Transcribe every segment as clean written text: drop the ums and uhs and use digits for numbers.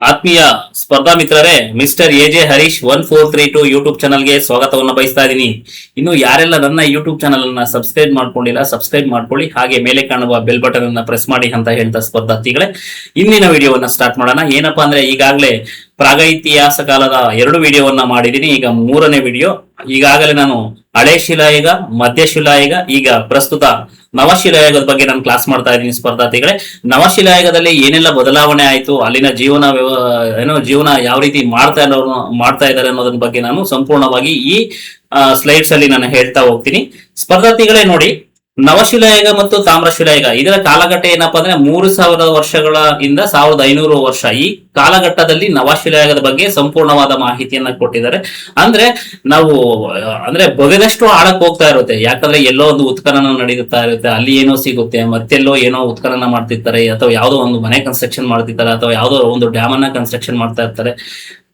ಆತ್ಮೀಯ ಸ್ಪರ್ಧಾ ಮಿತ್ರರೇ, ಮಿಸ್ಟರ್ ಎಜೆ ಹರೀಶ್ 1432 ಯೂಟ್ಯೂಬ್ ಚಾನಲ್ಗೆ ಸ್ವಾಗತವನ್ನು ಬಯಸ್ತಾ ಇದ್ದೀನಿ. ಇನ್ನು ಯಾರೆಲ್ಲ ನನ್ನ ಯೂಟ್ಯೂಬ್ ಚಾನಲ್ ಅನ್ನ ಸಬ್ಸ್ಕ್ರೈಬ್ ಮಾಡ್ಕೊಂಡಿಲ್ಲ, ಸಬ್ಸ್ಕ್ರೈಬ್ ಮಾಡ್ಕೊಳ್ಳಿ. ಹಾಗೆ ಮೇಲೆ ಕಾಣುವ ಬೆಲ್ ಬಟನ್ ಅನ್ನ ಪ್ರೆಸ್ ಮಾಡಿ ಅಂತ ಹೇಳ್ತಾ ಸ್ಪರ್ಧಾರ್ಥಿಗಳೇ, ಇಂದಿನ ವಿಡಿಯೋವನ್ನ ಸ್ಟಾರ್ಟ್ ಮಾಡೋಣ. ಏನಪ್ಪಾ ಅಂದ್ರೆ, ಈಗಾಗಲೇ ಪ್ರಾಗೈತಿಹಾಸ ಕಾಲದ 2 ವಿಡಿಯೋವನ್ನ ಮಾಡಿದೀನಿ. ಈಗ 3ನೇ ವಿಡಿಯೋ. ಈಗಾಗಲೇ ನಾನು ಹಳೆ ಶಿಲಾಯುಗ, ಮಧ್ಯ ಶಿಲಾಯುಗ, ಈಗ ಪ್ರಸ್ತುತ ನವಶಿಲಾಯುಗದ ಬಗ್ಗೆ ನಾನು ಕ್ಲಾಸ್ ಮಾಡ್ತಾ ಇದ್ದೀನಿ ಸ್ಪರ್ಧಾರ್ಥಿಗಳೇ. ನವಶಿಲಾಯುಗದಲ್ಲಿ ಏನೆಲ್ಲ ಬದಲಾವಣೆ ಆಯ್ತು, ಅಲ್ಲಿನ ಜೀವನ ಯಾವ ರೀತಿ ಮಾಡ್ತಾ ಇದ್ದಾರೆ ಅನ್ನೋದ್ರ ಬಗ್ಗೆ ನಾನು ಸಂಪೂರ್ಣವಾಗಿ ಈ ಸ್ಲೈಡ್ಸ್ ಅಲ್ಲಿ ನಾನು ಹೇಳ್ತಾ ಹೋಗ್ತೀನಿ ಸ್ಪರ್ಧಾರ್ಥಿಗಳೇ. ನೋಡಿ, ನವಶಿಲಾಯುಗ ಮತ್ತು ತಾಮ್ರಶಿಲಾಯುಗ ಇದರ ಕಾಲಘಟ್ಟ ಏನಪ್ಪಾ ಅಂದ್ರೆ 3000 ವರ್ಷಗಳ ಇಂದ 1500 ವರ್ಷ. ಈ ಕಾಲಘಟ್ಟದಲ್ಲಿ ನವಶಿಲಾಯುಗದ ಬಗ್ಗೆ ಸಂಪೂರ್ಣವಾದ ಮಾಹಿತಿಯನ್ನ ಕೊಟ್ಟಿದ್ದಾರೆ. ಅಂದ್ರೆ ನಾವು ಬಗೆದಷ್ಟು ಆಳಕ್ಕೆ ಹೋಗ್ತಾ ಇರುತ್ತೆ. ಯಾಕಂದ್ರೆ ಎಲ್ಲೋ ಒಂದು ಉತ್ಖನನ ನಡೀತಾ ಇರುತ್ತೆ, ಅಲ್ಲಿ ಏನೋ ಸಿಗುತ್ತೆ, ಮತ್ತೆಲ್ಲೋ ಏನೋ ಉತ್ಖನನ ಮಾಡ್ತಿರ್ತಾರೆ, ಅಥವಾ ಯಾವುದೋ ಒಂದು ಮನೆ ಕನ್ಸ್ಟ್ರಕ್ಷನ್ ಮಾಡ್ತಿರ್ತಾರೆ, ಅಥವಾ ಯಾವುದೋ ಒಂದು ಡ್ಯಾಮ್ ಅನ್ನ ಕನ್ಸ್ಟ್ರಕ್ಷನ್ ಮಾಡ್ತಾ ಇರ್ತಾರೆ.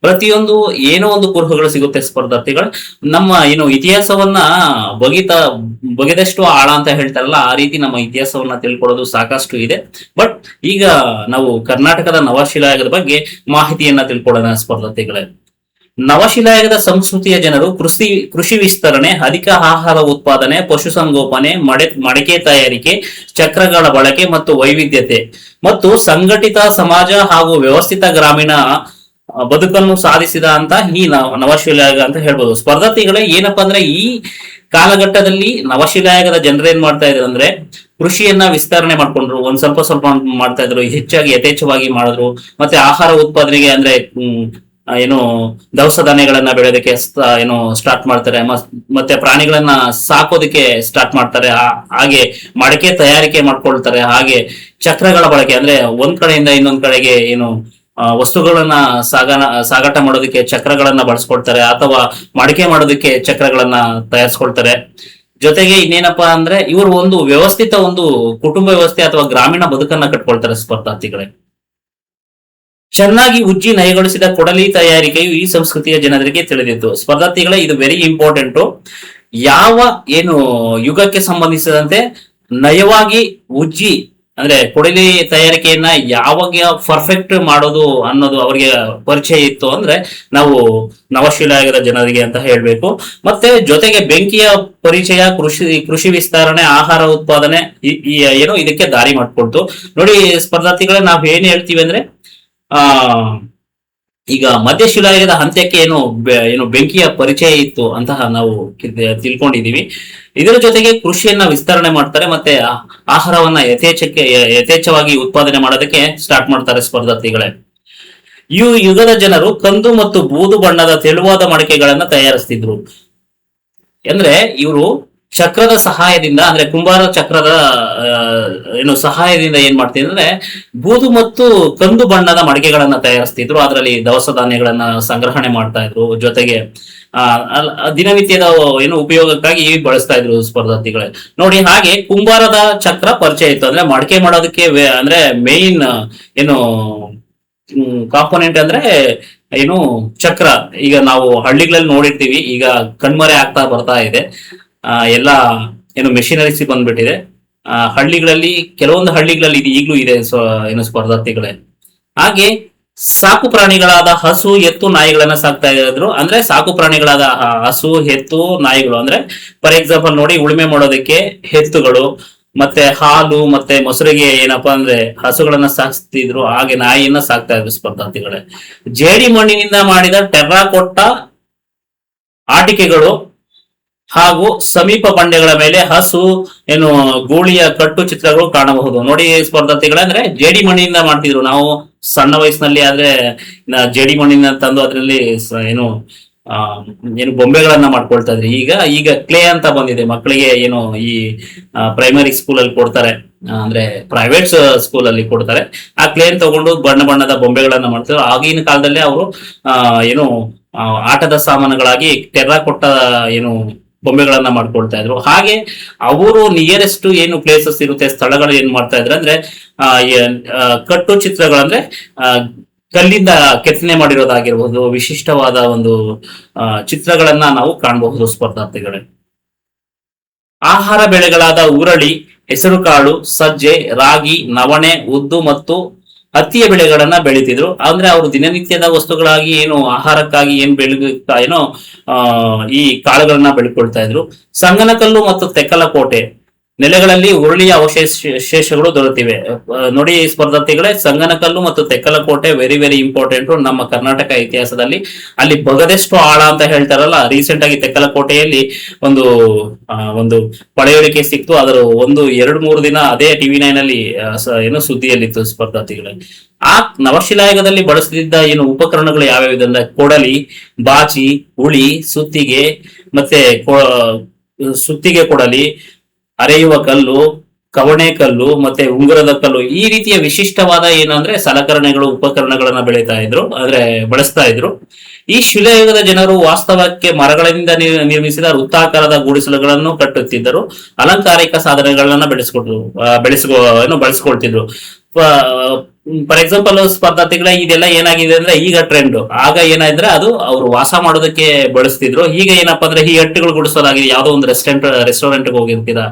ಪ್ರತಿಯೊಂದು ಏನೋ ಒಂದು ಕುರುಹುಗಳು ಸಿಗುತ್ತೆ ಸ್ಪರ್ಧಾರ್ಥಿಗಳು. ನಮ್ಮ ಇತಿಹಾಸವನ್ನ ಬಗೆದಷ್ಟು ಆಳ ಅಂತ ಹೇಳ್ತಾರಲ್ಲ, ಆ ರೀತಿ ನಮ್ಮ ಇತಿಹಾಸವನ್ನ ತಿಳ್ಕೊಳ್ಳೋದು ಸಾಕಷ್ಟು ಇದೆ. ಬಟ್ ಈಗ ನಾವು ಕರ್ನಾಟಕದ ನವಶಿಲಾಯುಗದ ಬಗ್ಗೆ ಮಾಹಿತಿಯನ್ನ ತಿಳ್ಕೊಳ್ಳೋಣ ಸ್ಪರ್ಧಾರ್ಥಿಗಳೇ. ನವಶಿಲಾಯುಗದ ಸಂಸ್ಕೃತಿಯ ಜನರು ಕೃಷಿ ವಿಸ್ತರಣೆ, ಅಧಿಕ ಆಹಾರ ಉತ್ಪಾದನೆ, ಪಶುಸಂಗೋಪನೆ, ಮಡಿಕೆ ತಯಾರಿಕೆ, ಚಕ್ರಗಳ ಬಳಕೆ ಮತ್ತು ವೈವಿಧ್ಯತೆ ಮತ್ತು ಸಂಘಟಿತ ಸಮಾಜ ಹಾಗೂ ವ್ಯವಸ್ಥಿತ ಗ್ರಾಮೀಣ ಬದುಕನ್ನು ಸಾಧಿಸಿದ ಅಂತ ಈ ನವಶಿಲಾಯುಗ ಅಂತ ಹೇಳ್ಬೋದು ಸ್ಪರ್ಧಾರ್ಥಿಗಳೇ. ಏನಪ್ಪಾ ಅಂದ್ರೆ, ಈ ಕಾಲಘಟ್ಟದಲ್ಲಿ ನವಶಿಲಾಯುಗದ ಜನರು ಏನ್ ಮಾಡ್ತಾ ಇದ್ರು ಅಂದ್ರೆ, ಕೃಷಿಯನ್ನ ವಿಸ್ತರಣೆ ಮಾಡ್ಕೊಂಡ್ರು, ಒಂದ್ ಸ್ವಲ್ಪ ಮಾಡ್ತಾ ಇದ್ರು, ಹೆಚ್ಚಾಗಿ ಯಥೇಚ್ಛವಾಗಿ ಮಾಡಿದ್ರು. ಮತ್ತೆ ಆಹಾರ ಉತ್ಪಾದನೆಗೆ ಅಂದ್ರೆ ದವಸ ಧಾನ್ಯಗಳನ್ನ ಬೆಳೆಯೋದಕ್ಕೆ ಸ್ಟಾರ್ಟ್ ಮಾಡ್ತಾರೆ. ಮತ್ತೆ ಪ್ರಾಣಿಗಳನ್ನ ಸಾಕೋದಕ್ಕೆ ಸ್ಟಾರ್ಟ್ ಮಾಡ್ತಾರೆ. ಹಾಗೆ ಮಡಕೆ ತಯಾರಿಕೆ ಮಾಡ್ಕೊಳ್ತಾರೆ. ಹಾಗೆ ಚಕ್ರಗಳ ಬಳಕೆ ಅಂದ್ರೆ ಒಂದ್ ಕಡೆಯಿಂದ ಇನ್ನೊಂದ್ ಕಡೆಗೆ ವಸ್ತುಗಳನ್ನ ಸಾಗಾಟ ಮಾಡೋದಕ್ಕೆ ಚಕ್ರಗಳನ್ನ ಬಳಸ್ಕೊಳ್ತಾರೆ, ಅಥವಾ ಮಡಿಕೆ ಮಾಡೋದಕ್ಕೆ ಚಕ್ರಗಳನ್ನ ತಯಾರಿಸ್ಕೊಳ್ತಾರೆ. ಜೊತೆಗೆ ಇನ್ನೇನಪ್ಪಾ ಅಂದ್ರೆ, ಇವರು ಒಂದು ವ್ಯವಸ್ಥಿತ ಒಂದು ಕುಟುಂಬ ವ್ಯವಸ್ಥೆ ಅಥವಾ ಗ್ರಾಮೀಣ ಬದುಕನ್ನ ಕಟ್ಕೊಳ್ತಾರೆ ಸ್ಪರ್ಧಾರ್ಥಿಗಳೇ. ಚೆನ್ನಾಗಿ ಉಜ್ಜಿ ನಯಗೊಳಿಸಿದ ಕೊಡಲಿ ತಯಾರಿಕೆಯು ಈ ಸಂಸ್ಕೃತಿಯ ಜನರಿಗೆ ತಿಳಿದಿತ್ತು ಸ್ಪರ್ಧಾರ್ಥಿಗಳೇ. ಇದು ವೆರಿ ಇಂಪಾರ್ಟೆಂಟ್. ಯಾವ ಯುಗಕ್ಕೆ ಸಂಬಂಧಿಸಿದಂತೆ ನಯವಾಗಿ ಉಜ್ಜಿ ಅಂದ್ರೆ ಕೊಡಲಿ ತಯಾರಿಕೆಯನ್ನ ಯಾವಾಗ ಪರ್ಫೆಕ್ಟ್ ಮಾಡೋದು ಅನ್ನೋದು ಅವರಿಗೆ ಪರಿಚಯ ಇತ್ತು ಅಂದ್ರೆ ನಾವು ನವಶಿಲಾಯುಗದ ಜನರಿಗೆ ಅಂತ ಹೇಳ್ಬೇಕು. ಮತ್ತೆ ಜೊತೆಗೆ ಬೆಂಕಿಯ ಪರಿಚಯ, ಕೃಷಿ ವಿಸ್ತರಣೆ, ಆಹಾರ ಉತ್ಪಾದನೆ ಇದಕ್ಕೆ ದಾರಿ ಮಾಡ್ಕೊಳ್ತು. ನೋಡಿ ಸ್ಪರ್ಧಾರ್ಥಿಗಳೇ, ನಾವ್ ಏನ್ ಹೇಳ್ತೀವಿ ಅಂದ್ರೆ, ಈಗ ಮಧ್ಯಶಿಲಾಯುಗದ ಅಂತ್ಯಕ್ಕೆ ಬೆಂಕಿಯ ಪರಿಚಯ ಇತ್ತು ಅಂತ ನಾವು ತಿಳ್ಕೊಂಡಿದೀವಿ. ಇದರ ಜೊತೆಗೆ ಕೃಷಿಯನ್ನ ವಿಸ್ತರಣೆ ಮಾಡ್ತಾರೆ, ಮತ್ತೆ ಆಹಾರವನ್ನ ಯಥೇಚ್ಛವಾಗಿ ಉತ್ಪಾದನೆ ಮಾಡೋದಕ್ಕೆ ಸ್ಟಾರ್ಟ್ ಮಾಡ್ತಾರೆ ಸ್ಪರ್ಧಾರ್ಥಿಗಳೇ. ಈ ಯುಗದ ಜನರು ಕಂದು ಮತ್ತು ಬೂದು ಬಣ್ಣದ ತೆಳುವಾದ ಮಡಿಕೆಗಳನ್ನ ತಯಾರಿಸ್ತಿದ್ರು. ಅಂದ್ರೆ ಇವರು ಚಕ್ರದ ಸಹಾಯದಿಂದ, ಅಂದ್ರೆ ಕುಂಬಾರ ಚಕ್ರದ ಸಹಾಯದಿಂದ ಏನ್ ಮಾಡ್ತಿದ್ರು ಅಂದ್ರೆ, ಬೂದು ಮತ್ತು ಕಂದು ಬಣ್ಣದ ಮಡಿಕೆಗಳನ್ನ ತಯಾರಿಸ್ತಿದ್ರು. ಅದರಲ್ಲಿ ದವಸ ಧಾನ್ಯಗಳನ್ನ ಸಂಗ್ರಹಣೆ ಮಾಡ್ತಾ ಇದ್ರು. ಜೊತೆಗೆ ದಿನನಿತ್ಯದ ಉಪಯೋಗಕ್ಕಾಗಿ ಬಳಸ್ತಾ ಇದ್ರು ಸ್ಪರ್ಧಾರ್ಥಿಗಳೇ. ನೋಡಿ, ಹಾಗೆ ಕುಂಬಾರದ ಚಕ್ರ ಪರಿಚಯ ಇತ್ತು. ಅಂದ್ರೆ ಮಡಿಕೆ ಮಾಡೋದಕ್ಕೆ ಅಂದ್ರೆ ಮೇನ್ ಕಾಂಪೋನೆಂಟ್ ಅಂದ್ರೆ ಚಕ್ರ. ಈಗ ನಾವು ಹಳ್ಳಿಗಳಲ್ಲಿ ನೋಡಿರ್ತೀವಿ, ಈಗ ಕಣ್ಮರೆ ಆಗ್ತಾ ಬರ್ತಾ ಇದೆ. ಎಲ್ಲ ಮೆಷಿನರೀಸ್ ಬಂದ್ಬಿಟ್ಟಿದೆ. ಹಳ್ಳಿಗಳಲ್ಲಿ, ಕೆಲವೊಂದು ಹಳ್ಳಿಗಳಲ್ಲಿ ಇದು ಈಗಲೂ ಇದೆ ಸ್ಪರ್ಧಾರ್ಥಿಗಳೇ. ಹಾಗೆ ಸಾಕು ಪ್ರಾಣಿಗಳಾದ ಹಸು, ಎತ್ತು, ನಾಯಿಗಳನ್ನ ಸಾಕ್ತಾ ಇದ್ರು. ಅಂದ್ರೆ ಸಾಕು ಪ್ರಾಣಿಗಳಾದ ಹಸು, ಎತ್ತು, ನಾಯಿಗಳು ಅಂದ್ರೆ ಫಾರ್ ಎಕ್ಸಾಂಪಲ್ ನೋಡಿ, ಉಳುಮೆ ಮಾಡೋದಕ್ಕೆ ಎತ್ತುಗಳು, ಮತ್ತೆ ಹಾಲು ಮತ್ತೆ ಮೊಸರಿಗೆ ಏನಪ್ಪಾ ಅಂದ್ರೆ ಹಸುಗಳನ್ನ ಸಾಕ್ತಿದ್ರು. ಹಾಗೆ ನಾಯಿಯನ್ನ ಸಾಕ್ತಾ ಇದ್ರು ಸ್ಪರ್ಧಾರ್ಥಿಗಳೇ. ಜೇಡಿ ಮಣ್ಣಿನಿಂದ ಮಾಡಿದ ಟೆರ್ರಾಕೋಟ್ಟ ಆಟಿಕೆಗಳು ಹಾಗೂ ಸಮೀಪ ಬಂಡೆಗಳ ಮೇಲೆ ಹಸು ಗೂಳಿಯ ಕಟ್ಟು ಚಿತ್ರಗಳು ಕಾಣಬಹುದು. ನೋಡಿ ಸ್ಪರ್ಧಾರ್ಥಿಗಳೇ, ಅಂದ್ರೆ ಜೇಡಿ ಮಣ್ಣಿನಿಂದ ಮಾಡ್ತಿದ್ರು. ನಾವು ಸಣ್ಣ ವಯಸ್ಸಿನಲ್ಲಿ ಆದ್ರೆ ಜೇಡಿ ಮಣ್ಣಿನ ತಂದು ಅದರಲ್ಲಿ ಬೊಂಬೆಗಳನ್ನ ಮಾಡ್ಕೊಳ್ತಾ ಇದ್ರಿ. ಈಗ ಕ್ಲೇ ಅಂತ ಬಂದಿದೆ ಮಕ್ಕಳಿಗೆ. ಈ ಪ್ರೈಮರಿ ಸ್ಕೂಲ್ ಅಲ್ಲಿ ಕೊಡ್ತಾರೆ, ಅಂದ್ರೆ ಪ್ರೈವೇಟ್ ಸ್ಕೂಲ್ ಅಲ್ಲಿ ಕೊಡ್ತಾರೆ. ಆ ಕ್ಲೇ ತಗೊಂಡು ಬಣ್ಣ ಬಣ್ಣದ ಬೊಂಬೆಗಳನ್ನ ಮಾಡ್ತಾರೆ. ಆಗಿನ ಕಾಲದಲ್ಲಿ ಅವರು ಆಟದ ಸಾಮಾನುಗಳಾಗಿ ಟೆರ್ರಾಕೋಟ್ಟ ಬೊಂಬೆಗಳನ್ನ ಮಾಡ್ಕೊಳ್ತಾ ಇದ್ರು. ಹಾಗೆ ಅವರು ನಿಯರೆಸ್ಟ್ ಪ್ಲೇಸಸ್ ಇರುತ್ತೆ, ಸ್ಥಳಗಳು ಏನ್ ಮಾಡ್ತಾ ಇದ್ರು ಅಂದ್ರೆ, ಕಟ್ಟು ಚಿತ್ರಗಳಂದ್ರೆ ಕಲ್ಲಿಂದ ಕೆತ್ತನೆ ಮಾಡಿರೋದಾಗಿರ್ಬೋದು, ವಿಶಿಷ್ಟವಾದ ಒಂದು ಚಿತ್ರಗಳನ್ನ ನಾವು ಕಾಣಬಹುದು ಸ್ಪರ್ಧಾರ್ಥಿಗಳೇ. ಆಹಾರ ಬೆಳೆಗಳಾದ ಉರಳಿ, ಹೆಸರುಕಾಳು, ಸಜ್ಜೆ, ರಾಗಿ, ನವಣೆ, ಉದ್ದು ಮತ್ತು ಹತ್ತಿಯ ಬೆಳೆಗಳನ್ನ ಬೆಳಿತಿದ್ರು. ಅಂದ್ರೆ ಅವರು ದಿನನಿತ್ಯದ ವಸ್ತುಗಳಾಗಿ ಏನು ಆಹಾರಕ್ಕಾಗಿ ಏನೋ ಈ ಕಾಳುಗಳನ್ನ ಬೆಳ್ಕೊಳ್ತಾ ಇದ್ರು. ಸಂಗನಕಲ್ಲು ಮತ್ತು ತೆಕ್ಕಲಕೋಟೆ ನೆಲೆಗಳಲ್ಲಿ ಉರುಳಿಯ ಅವಶೇಷಗಳು ದೊರೆತಿವೆ. ನೋಡಿ ಸ್ಪರ್ಧಾರ್ಥಿಗಳೇ, ಸಂಗನಕಲ್ಲು ಮತ್ತು ತೆಕ್ಕಲಕೋಟೆ ವೆರಿ ವೆರಿ ಇಂಪಾರ್ಟೆಂಟ್ ನಮ್ಮ ಕರ್ನಾಟಕ ಇತಿಹಾಸದಲ್ಲಿ. ಅಲ್ಲಿ ಬಗದೆಷ್ಟು ಆಳ ಅಂತ ಹೇಳ್ತಾರಲ್ಲ, ರೀಸೆಂಟ್ ಆಗಿ ತೆಕ್ಕಲಕೋಟೆಯಲ್ಲಿ ಒಂದು ಒಂದು ಪಳೆಯುಳಿಕೆ ಸಿಕ್ತು. ಅದರ 2-3 ದಿನ ಅದೇ TV9 ಅಲ್ಲಿ ಏನೋ ಸುದ್ದಿಯಲ್ಲಿತ್ತು ಸ್ಪರ್ಧಾರ್ಥಿಗಳೇ. ಆ ನವಶಿಲಾಯುಗದಲ್ಲಿ ಬಳಸುತ್ತಿದ್ದ ಏನು ಉಪಕರಣಗಳು ಯಾವ್ಯಾವ ಅಂದ್ರೆ ಕೊಡಲಿ, ಬಾಚಿ, ಉಳಿ, ಸುತ್ತಿಗೆ ಕೊಡಲಿ, ಅರೆಯುವ ಕಲ್ಲು, ಕವಣೆ ಕಲ್ಲು ಮತ್ತೆ ಉಂಗುರದ ಕಲ್ಲು, ಈ ರೀತಿಯ ವಿಶಿಷ್ಟವಾದ ಏನಂದ್ರೆ ಸಲಕರಣೆಗಳು ಉಪಕರಣಗಳನ್ನ ಬಳಸ್ತಾ ಇದ್ರು. ಈ ಶಿಲಾಯುಗದ ಜನರು ವಾಸ್ತವಕ್ಕೆ ಮರಗಳಿಂದ ನಿರ್ಮಿಸಿದ ವೃತ್ತಾಕಾರದ ಗುಡಿಸಲುಗಳನ್ನು ಕಟ್ಟುತ್ತಿದ್ದರು. ಅಲಂಕಾರಿಕ ಸಾಧನಗಳನ್ನ ಬಳಸ್ಕೊಳ್ತಿದ್ರು. ಫಾರ್ ಎಕ್ಸಾಂಪಲ್ ಸ್ಪರ್ಧಾರ್ಥಿಗಳ ಇದೆಲ್ಲ ಏನಾಗಿದೆ ಅಂದ್ರೆ ಈಗ ಟ್ರೆಂಡ್. ಆಗ ಏನಾದ್ರೆ ಅದು ಅವರು ವಾಸ ಮಾಡೋದಕ್ಕೆ ಬಳಸ್ತಿದ್ರು. ಈಗ ಏನಪ್ಪಾ ಅಂದ್ರೆ ಈ ಹಟ್ಟಿಗಳು ಗುಡಿಸಲಾಗಿದೆ. ಯಾವುದೋ ಒಂದು ರೆಸ್ಟೋರೆಂಟ್ ಹೋಗಿರ್ತೀರಾ,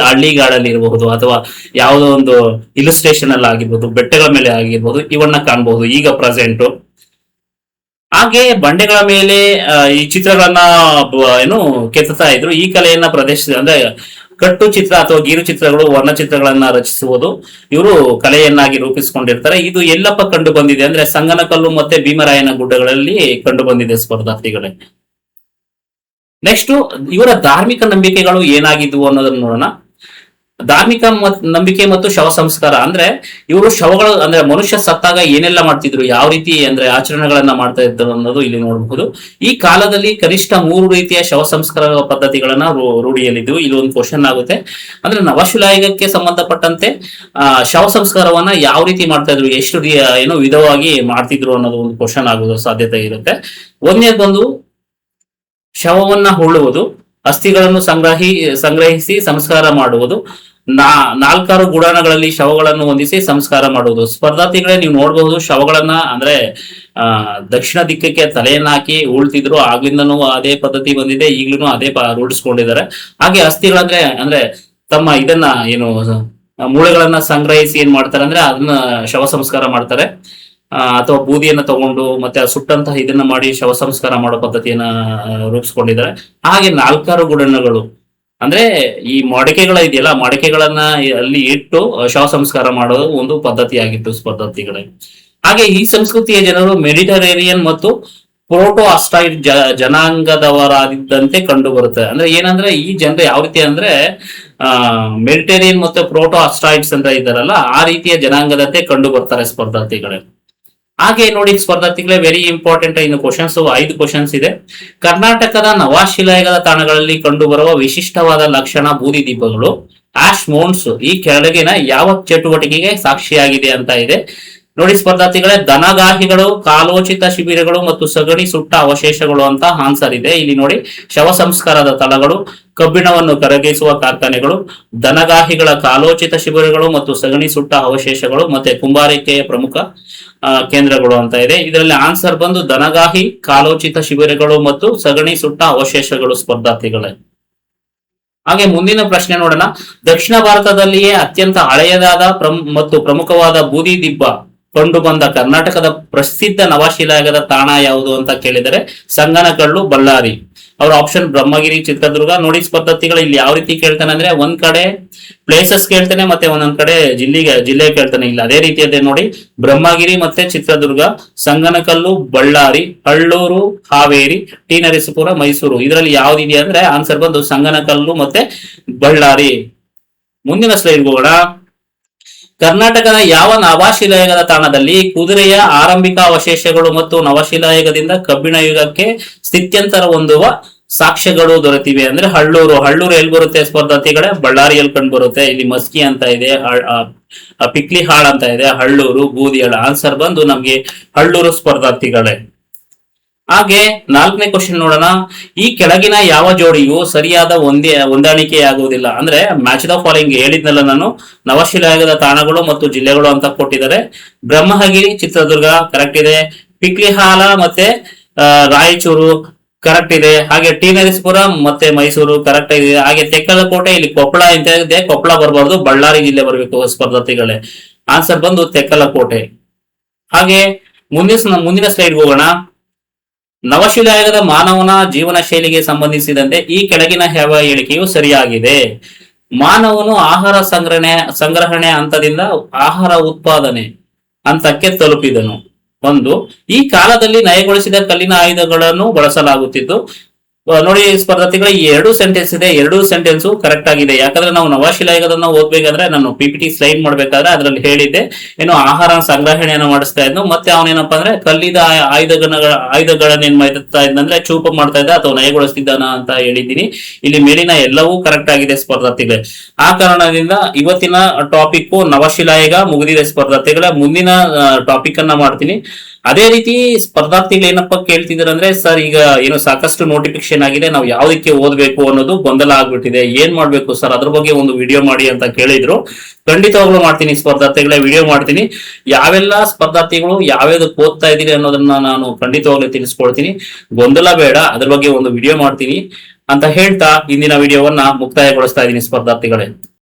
ಹಳ್ಳಿಗಾಡಲ್ಲಿ ಇರಬಹುದು ಅಥವಾ ಯಾವುದೋ ಒಂದು ಹಿಲ್ ಸ್ಟೇಷನ್ ಅಲ್ಲಿ ಆಗಿರ್ಬೋದು, ಬೆಟ್ಟಗಳ ಮೇಲೆ ಆಗಿರ್ಬೋದು, ಇವನ್ನ ಕಾಣಬಹುದು ಈಗ ಪ್ರೆಸೆಂಟ್. ಹಾಗೆ ಬಂಡೆಗಳ ಮೇಲೆ ಈ ಚಿತ್ರಗಳನ್ನ ಕೆತ್ತುತ್ತಾ ಇದ್ರು. ಈ ಕಲೆಯನ್ನ ಅಂದ್ರೆ ಕಟ್ಟು ಚಿತ್ರ ಅಥವಾ ಗೀರು ಚಿತ್ರಗಳು, ವರ್ಣಚಿತ್ರಗಳನ್ನ ರಚಿಸುವುದು ಇವರು ಕಲೆಯನ್ನಾಗಿ ರೂಪಿಸಿಕೊಂಡಿರ್ತಾರೆ. ಇದು ಎಲ್ಲಪ್ಪ ಕಂಡು ಬಂದಿದೆ ಅಂದ್ರೆ ಸಂಗನಕಲ್ಲು ಮತ್ತೆ ಭೀಮರಾಯನ ಗುಡ್ಡಗಳಲ್ಲಿ ಕಂಡು ಬಂದಿದೆ ಸ್ಪರ್ಧಾರ್ಥಿಗಳೇ. ನೆಕ್ಸ್ಟ್ ಇವರ ಧಾರ್ಮಿಕ ನಂಬಿಕೆಗಳು ಏನಾಗಿದ್ವು ಅನ್ನೋದನ್ನ ನೋಡೋಣ. ಧಾರ್ಮಿಕ ನಂಬಿಕೆ ಮತ್ತು ಶವ ಸಂಸ್ಕಾರ ಅಂದ್ರೆ ಇವರು ಶವಗಳು ಅಂದ್ರೆ ಮನುಷ್ಯ ಸತ್ತಾಗ ಏನೆಲ್ಲ ಮಾಡ್ತಿದ್ರು, ಯಾವ ರೀತಿ ಅಂದ್ರೆ ಆಚರಣೆಗಳನ್ನ ಮಾಡ್ತಾ ಇದ್ರು ಅನ್ನೋದು ಇಲ್ಲಿ ನೋಡಬಹುದು. ಈ ಕಾಲದಲ್ಲಿ ಕನಿಷ್ಠ 3 ರೀತಿಯ ಶವ ಸಂಸ್ಕಾರ ಪದ್ಧತಿಗಳನ್ನ ರೂಢಿಯಲ್ಲಿದ್ದವು. ಇಲ್ಲಿ ಒಂದು ಕ್ವಶನ್ ಆಗುತ್ತೆ ಅಂದ್ರೆ ನವಶಿಲಾಯುಗಕ್ಕೆ ಸಂಬಂಧಪಟ್ಟಂತೆ ಶವ ಸಂಸ್ಕಾರವನ್ನ ಯಾವ ರೀತಿ ಮಾಡ್ತಾ ಇದ್ರು, ಎಷ್ಟು ವಿಧವಾಗಿ ಮಾಡ್ತಿದ್ರು ಅನ್ನೋದು ಒಂದು ಕ್ವಶನ್ ಆಗುವ ಸಾಧ್ಯತೆ ಇರುತ್ತೆ. ಒಂದನೇದು ಬಂದು ಶವವನ್ನ ಹೂಳುವುದು, ಅಸ್ಥಿಗಳನ್ನು ಸಂಗ್ರಹಿಸಿ ಸಂಸ್ಕಾರ ಮಾಡುವುದು, 4 ಗುಡಾಣಗಳಲ್ಲಿ ಶವಗಳನ್ನು ಹೊಂದಿಸಿ ಸಂಸ್ಕಾರ ಮಾಡುವುದು. ಸ್ಪರ್ಧಾರ್ಥಿಗಳೇ ನೀವು ನೋಡಬಹುದು, ಶವಗಳನ್ನ ಅಂದ್ರೆ ದಕ್ಷಿಣ ದಿಕ್ಕಕ್ಕೆ ತಲೆಯನ್ನ ಹಾಕಿ ಉಳ್ತಿದ್ರು. ಆಗ್ಲಿಂದನೂ ಅದೇ ಪದ್ಧತಿ ಬಂದಿದೆ, ಈಗ್ಲೂ ಅದೇ ರೂಢಿಸ್ಕೊಂಡಿದ್ದಾರೆ. ಹಾಗೆ ಅಸ್ಥಿಗಳಂದ್ರೆ ಅಂದ್ರೆ ತಮ್ಮ ಮೂಳೆಗಳನ್ನ ಸಂಗ್ರಹಿಸಿ ಏನ್ ಮಾಡ್ತಾರೆ ಅಂದ್ರೆ ಅದನ್ನ ಶವ ಸಂಸ್ಕಾರ ಮಾಡ್ತಾರೆ. ಅಥವಾ ಬೂದಿಯನ್ನ ತಗೊಂಡು ಮತ್ತೆ ಸುಟ್ಟಂತಹ ಇದನ್ನ ಮಾಡಿ ಶವ ಸಂಸ್ಕಾರ ಮಾಡೋ ಪದ್ಧತಿಯನ್ನ ರೂಪಿಸ್ಕೊಂಡಿದ್ದಾರೆ. ಹಾಗೆ 4 ಗುಡಾಣಗಳು ಅಂದ್ರೆ ಈ ಇದೆಯಲ್ಲ, ಮಡಕೆಗಳನ್ನ ಅಲ್ಲಿ ಇಟ್ಟು ಶವ ಸಂಸ್ಕಾರ ಮಾಡೋದು ಒಂದು ಪದ್ಧತಿ ಆಗಿತ್ತು ಸ್ಪರ್ಧಾರ್ಥಿಗಳೇ. ಹಾಗೆ ಈ ಸಂಸ್ಕೃತಿಯ ಜನರು ಮೆಡಿಟರೇನಿಯನ್ ಮತ್ತು ಪ್ರೋಟೋ ಅಸ್ಟಾಯ್ಡ್ ಜನಾಂಗದವರಾದಿದ್ದಂತೆ ಕಂಡು ಬರುತ್ತೆ. ಅಂದ್ರೆ ಏನಂದ್ರೆ ಈ ಜನರು ಯಾವ ರೀತಿ ಅಂದ್ರೆ ಮೆಡಿಟೇರಿಯನ್ ಮತ್ತು ಪ್ರೋಟೋ ಅಸ್ಟಾಯ್ಡ್ಸ್ ಅಂತ ಇದ್ದಾರಲ್ಲ, ಆ ರೀತಿಯ ಜನಾಂಗದಂತೆ ಕಂಡು ಬರ್ತಾರೆ ಸ್ಪರ್ಧಾರ್ಥಿಗಳೇ. ಹಾಗೆ ನೋಡಿ ಸ್ಪರ್ಧಾರ್ಥಿಗಳೇ, ವೆರಿ ಇಂಪಾರ್ಟೆಂಟ್ ಇನ್ನು ಕ್ವಶನ್ಸ್ 5 ಕ್ವಶನ್ಸ್ ಇದೆ. ಕರ್ನಾಟಕದ ನವಶಿಲಾಯುಗದ ತಾಣಗಳಲ್ಲಿ ಕಂಡುಬರುವ ವಿಶಿಷ್ಟವಾದ ಲಕ್ಷಣ ಬೂದಿ ದೀಪಗಳು, ಆಶ್ ಮೌಂಟ್ಸ್ ಈ ಕೆಳಗಿನ ಯಾವ ಚಟುವಟಿಕೆಗೆ ಸಾಕ್ಷಿಯಾಗಿದೆ ಅಂತ ಇದೆ. ನೋಡಿ ಸ್ಪರ್ಧಾರ್ಥಿಗಳೇ, ದನಗಾಹಿಗಳು, ಕಾಲೋಚಿತ ಶಿಬಿರಗಳು ಮತ್ತು ಸಗಣಿ ಸುಟ್ಟ ಅವಶೇಷಗಳು ಅಂತ ಆನ್ಸರ್ ಇದೆ. ಇಲ್ಲಿ ನೋಡಿ, ಶವ ಸಂಸ್ಕಾರದ ತಳಗಳು, ಕಬ್ಬಿಣವನ್ನು ಕರಗಿಸುವ ಕಾರ್ಖಾನೆಗಳು, ದನಗಾಹಿಗಳ ಕಾಲೋಚಿತ ಶಿಬಿರಗಳು ಮತ್ತು ಸಗಣಿ ಸುಟ್ಟ ಅವಶೇಷಗಳು, ಮತ್ತೆ ಕುಂಬಾರಿಕೆಯ ಪ್ರಮುಖ ಕೇಂದ್ರಗಳು ಅಂತ ಇದೆ. ಇದರಲ್ಲಿ ಆನ್ಸರ್ ಬಂದು ದನಗಾಹಿ, ಕಾಲೋಚಿತ ಶಿಬಿರಗಳು ಮತ್ತು ಸಗಣಿ ಸುಟ್ಟ ಅವಶೇಷಗಳು ಸ್ಪರ್ಧಾರ್ಥಿಗಳೇ. ಹಾಗೆ ಮುಂದಿನ ಪ್ರಶ್ನೆ ನೋಡೋಣ. ದಕ್ಷಿಣ ಭಾರತದಲ್ಲಿಯೇ ಅತ್ಯಂತ ಹಳೆಯದಾದ ಮತ್ತು ಪ್ರಮುಖವಾದ ಬೂದಿ ದಿಬ್ಬ ಕಂಡು ಬಂದ ಕರ್ನಾಟಕದ ಪ್ರಸಿದ್ಧ ನವಶಿಲಾಯುಗದ ತಾಣ ಯಾವುದು ಅಂತ ಕೇಳಿದರೆ ಸಂಗನಕಲ್ಲು, ಬಳ್ಳಾರಿ. ಅವ್ರ ಆಪ್ಷನ್ ಬ್ರಹ್ಮಗಿರಿ, ಚಿತ್ರದುರ್ಗ. ನೋಡಿ ಸ್ಪರ್ಧಾರ್ಥಿಗಳು, ಇಲ್ಲಿ ಯಾವ ರೀತಿ ಕೇಳ್ತಾನೆ ಅಂದ್ರೆ ಒಂದ್ ಕಡೆ ಪ್ಲೇಸಸ್ ಕೇಳ್ತಾನೆ ಮತ್ತೆ ಒಂದೊಂದ್ ಕಡೆ ಜಿಲ್ಲೆ ಕೇಳ್ತಾನೆ. ಇಲ್ಲ ಅದೇ ರೀತಿಯದೇ ನೋಡಿ, ಬ್ರಹ್ಮಗಿರಿ ಮತ್ತೆ ಚಿತ್ರದುರ್ಗ, ಸಂಗನಕಲ್ಲು, ಬಳ್ಳಾರಿ, ಹಳ್ಳೂರು, ಹಾವೇರಿ, ಟಿ ನರಸೀಪುರ, ಮೈಸೂರು. ಇದರಲ್ಲಿ ಯಾವ್ದಿದೆಯಾ ಅಂದ್ರೆ ಆನ್ಸರ್ ಬಂದು ಸಂಗನಕಲ್ಲು ಮತ್ತೆ ಬಳ್ಳಾರಿ. ಮುಂದಿನ ಸ್ಲೈಡ್ ಹೋಗೋಣ. ಕರ್ನಾಟಕದ ಯಾವ ನವಶಿಲಾಯುಗದ ತಾಣದಲ್ಲಿ ಕುದುರೆಯ ಆರಂಭಿಕ ಅವಶೇಷಗಳು ಮತ್ತು ನವಶಿಲಾಯುಗದಿಂದ ಕಬ್ಬಿಣ ಯುಗಕ್ಕೆ ಸ್ಥಿತ್ಯಂತರ ಹೊಂದುವ ಸಾಕ್ಷ್ಯಗಳು ದೊರೆತಿವೆ ಅಂದ್ರೆ ಹಳ್ಳೂರು. ಹಳ್ಳೂರು ಎಲ್ಲಿ ಬರುತ್ತೆ ಸ್ಪರ್ಧಾರ್ಥಿಗಳೇ? ಬಳ್ಳಾರಿಯಲ್ಲಿ ಕಂಡು ಬರುತ್ತೆ. ಇಲ್ಲಿ ಮಸ್ಕಿ ಅಂತ ಇದೆ, ಪಿಕ್ಲಿ ಹಾಳ್ ಅಂತ ಇದೆ, ಹಳ್ಳೂರು, ಬೂದಿಯಾಳ. ಆನ್ಸರ್ ಬಂದು ನಮ್ಗೆ ಹಳ್ಳೂರು ಸ್ಪರ್ಧಾರ್ಥಿಗಳೇ. ಹಾಗೆ 4ನೇ ಕ್ವಶನ್ ನೋಡೋಣ. ಈ ಕೆಳಗಿನ ಯಾವ ಜೋಡಿಯು ಸರಿಯಾದ ಹೊಂದಾಣಿಕೆಯಾಗುವುದಿಲ್ಲ ಅಂದ್ರೆ ಮ್ಯಾಚ್ ದ ಫಾಲೋಯಿಂಗ್ ಹೇಳಿದ್ನಲ್ಲ ನಾನು, ನವಶಿಲಾಯುಗದ ತಾಣಗಳು ಮತ್ತು ಜಿಲ್ಲೆಗಳು ಅಂತ ಕೊಟ್ಟಿದ್ದಾರೆ. ಬ್ರಹ್ಮಗಿರಿ, ಚಿತ್ರದುರ್ಗ ಕರೆಕ್ಟ್ ಇದೆ. ಪಿಕ್ಲಿಹಾಲ ಮತ್ತೆ ರಾಯಚೂರು ಕರೆಕ್ಟ್ ಇದೆ. ಹಾಗೆ ಟಿ ನರಸೀಪುರ ಮತ್ತೆ ಮೈಸೂರು ಕರೆಕ್ಟ್ ಇದೆ. ಹಾಗೆ ತೆಕ್ಕಲಕೋಟೆ, ಇಲ್ಲಿ ಕೊಪ್ಪಳ ಅಂತ ಇದೆ, ಕೊಪ್ಪಳ ಬರಬಾರ್ದು, ಬಳ್ಳಾರಿ ಜಿಲ್ಲೆ ಬರಬೇಕು ಸ್ಪರ್ಧಾರ್ಥಿಗಳೇ. ಆನ್ಸರ್ ಬಂದು ತೆಕ್ಕಲಕೋಟೆ. ಹಾಗೆ ಮುಂದಿನ ಸ್ಲೈಡ್ಗೆ ಹೋಗೋಣ. ನವಶಿಲಾಯುಗದ ಮಾನವನ ಜೀವನ ಶೈಲಿಗೆ ಸಂಬಂಧಿಸಿದಂತೆ ಈ ಕೆಳಗಿನ ಯಾವ ಹೇಳಿಕೆಯು ಸರಿಯಾಗಿದೆ? ಮಾನವನು ಆಹಾರ ಸಂಗ್ರಹಣೆ ಹಂತದಿಂದ ಆಹಾರ ಉತ್ಪಾದನೆ ಹಂತಕ್ಕೆ ತಲುಪಿದನು. ಒಂದು, ಈ ಕಾಲದಲ್ಲಿ ನಯಗೊಳಿಸಿದ ಕಲ್ಲಿನ ಆಯುಧಗಳನ್ನು ಬಳಸಲಾಗುತ್ತಿದ್ದು. ನೋಡಿ ಸ್ಪರ್ಧಾರ್ಥಿಗಳ ಈ ಎರಡು ಸೆಂಟೆನ್ಸ್ ಇದೆ, ಎರಡು ಸೆಂಟೆನ್ಸ್ ಕರೆಕ್ಟ್ ಆಗಿದೆ. ಯಾಕಂದ್ರೆ ನಾವು ನವಶಿಲಾಯುಗದನ್ನ ಓದ್ಬೇಕಾದ್ರೆ ನಾನು PPT ಸ್ಲೈಡ್ ಮಾಡ್ಬೇಕಾದ್ರೆ ಅದ್ರಲ್ಲಿ ಹೇಳಿದ್ದೆ ಏನು ಆಹಾರ ಸಂಗ್ರಹಣೆಯನ್ನು ಮಾಡಿಸ್ತಾ ಇದ್ನು, ಮತ್ತೆ ಅವನೇನಪ್ಪ ಅಂದ್ರೆ ಕಲ್ಲಿದ ಆಯುಧಗಳನ್ನ ಏನ್ ಮಾಡ್ತಾ ಇದ್ದಂದ್ರೆ ಚೂಪ ಮಾಡ್ತಾ ಇದ್ದ ಅಥವಾ ನಯಗೊಳಿಸ್ತಿದ್ದಾನ ಅಂತ ಹೇಳಿದ್ದೀನಿ. ಇಲ್ಲಿ ಮೇಲಿನ ಎಲ್ಲವೂ ಕರೆಕ್ಟ್ ಆಗಿದೆ ಸ್ಪರ್ಧಾರ್ಥಿಗಳೇ. ಆ ಕಾರಣದಿಂದ ಇವತ್ತಿನ ಟಾಪಿಕ್ ನವಶಿಲಾಯುಗ ಮುಗಿದಿದೆ ಸ್ಪರ್ಧಾರ್ಥಿಗಳ. ಮುಂದಿನ ಟಾಪಿಕ್ ಅನ್ನ ಮಾಡ್ತೀನಿ. ಅದೇ ರೀತಿ ಸ್ಪರ್ಧಾರ್ಥಿಗಳು ಏನಪ್ಪಾ ಕೇಳ್ತಿದಾರೆ ಅಂದ್ರೆ, ಸರ್ ಈಗ ಏನು ಸಾಕಷ್ಟು ನೋಟಿಫಿಕೇಶನ್ ಆಗಿದೆ, ನಾವು ಯಾವ್ದಕ್ಕೆ ಓದ್ಬೇಕು ಅನ್ನೋದು ಗೊಂದಲ ಆಗ್ಬಿಟ್ಟಿದೆ, ಏನ್ ಮಾಡ್ಬೇಕು ಸರ್, ಅದ್ರ ಬಗ್ಗೆ ಒಂದು ವಿಡಿಯೋ ಮಾಡಿ ಅಂತ ಕೇಳಿದ್ರು. ಖಂಡಿತವಾಗ್ಲೂ ಮಾಡ್ತೀನಿ ಸ್ಪರ್ಧಾರ್ಥಿಗಳೇ, ವಿಡಿಯೋ ಮಾಡ್ತೀನಿ. ಯಾವೆಲ್ಲ ಸ್ಪರ್ಧಾರ್ಥಿಗಳು ಯಾವ್ಯಾವ್ದಕ್ಕೆ ಓದ್ತಾ ಇದೀರಿ ಅನ್ನೋದನ್ನ ನಾನು ಖಂಡಿತವಾಗ್ಲೂ ತಿಳಿಸ್ಕೊಡ್ತೀನಿ. ಗೊಂದಲ ಬೇಡ, ಅದ್ರ ಬಗ್ಗೆ ಒಂದು ವಿಡಿಯೋ ಮಾಡ್ತೀನಿ ಅಂತ ಹೇಳ್ತಾ ಇಂದಿನ ವಿಡಿಯೋವನ್ನ ಮುಕ್ತಾಯಗೊಳಿಸ್ತಾ ಇದ್ದೀನಿ ಸ್ಪರ್ಧಾರ್ಥಿಗಳೇ.